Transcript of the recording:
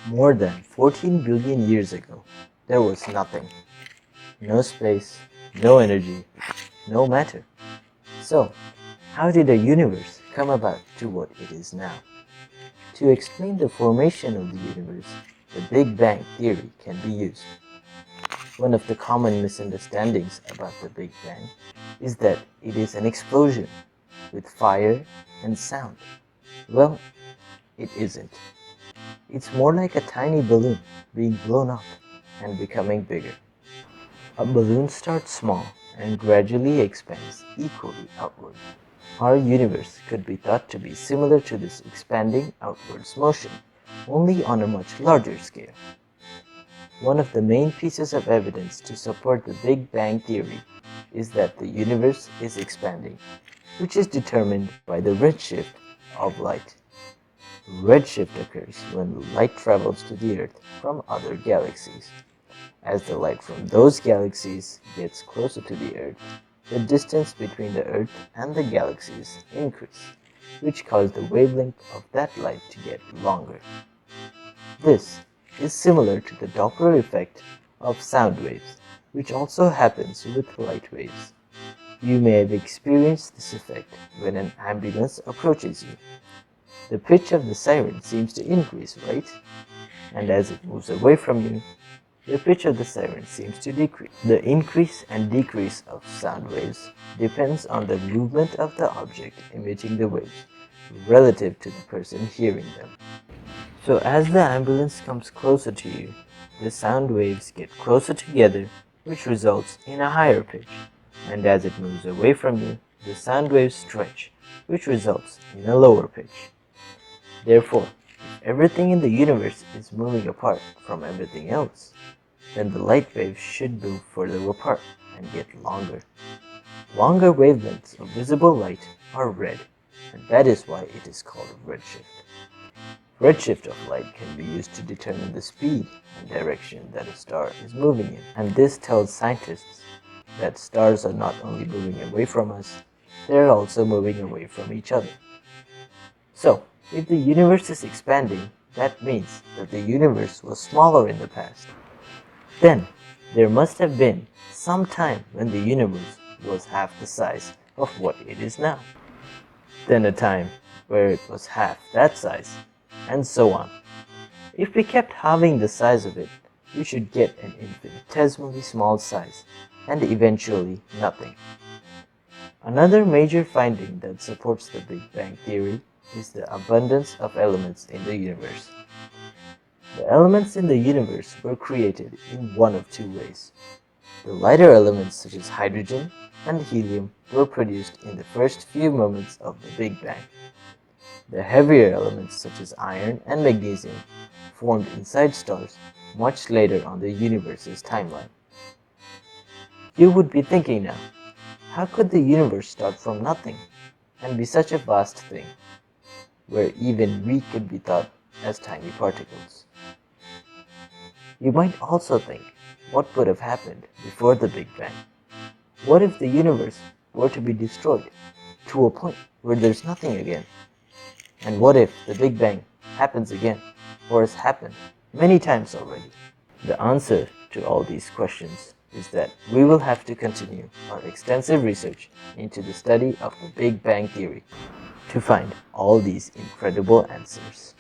More than 14 billion years ago, there was nothing. No space, no energy, no matter. So, how did the universe come about to what it is now? To explain the formation of the universe, the Big Bang theory can be used. One of the common misunderstandings about the Big Bang is that it is an explosion with fire and sound. Well, it isn't. It's more like a tiny balloon being blown up and becoming bigger. A balloon starts small and gradually expands equally outward. Our universe could be thought to be similar to this expanding outwards motion, only on a much larger scale. One of the main pieces of evidence to support the Big Bang theory is that the universe is expanding, which is determined by the redshift of light. Redshift occurs when light travels to the Earth from other galaxies. As the light from those galaxies gets closer to the Earth, the distance between the Earth and the galaxies increases, which causes the wavelength of that light to get longer. This is similar to the Doppler effect of sound waves, which also happens with light waves. You may have experienced this effect when an ambulance approaches you. The pitch of the siren seems to increase, right? And as it moves away from you, the pitch of the siren seems to decrease. The increase and decrease of sound waves depends on the movement of the object emitting the waves relative to the person hearing them. So as the ambulance comes closer to you, the sound waves get closer together, which results in a higher pitch. And as it moves away from you, the sound waves stretch, which results in a lower pitch. Therefore, if everything in the universe is moving apart from everything else, then the light waves should move further apart and get longer. Longer wavelengths of visible light are red, and that is why it is called redshift. Redshift of light can be used to determine the speed and direction that a star is moving in, and this tells scientists that stars are not only moving away from us, they are also moving away from each other. So, if the universe is expanding, that means that the universe was smaller in the past. Then, there must have been some time when the universe was half the size of what it is now. Then a time where it was half that size, and so on. If we kept halving the size of it, we should get an infinitesimally small size, and eventually nothing. Another major finding that supports the Big Bang theory is the abundance of elements in the universe. The elements in the universe were created in one of two ways. The lighter elements such as hydrogen and helium were produced in the first few moments of the Big Bang. The heavier elements such as iron and magnesium formed inside stars much later on the universe's timeline. You would be thinking now, how could the universe start from nothing and be such a vast thing, where even we could be thought as tiny particles? You might also think, what would have happened before the Big Bang? What if the universe were to be destroyed to a point where there's nothing again? And what if the Big Bang happens again, or has happened many times already? The answer to all these questions is that we will have to continue our extensive research into the study of the Big Bang theory to find all these incredible answers.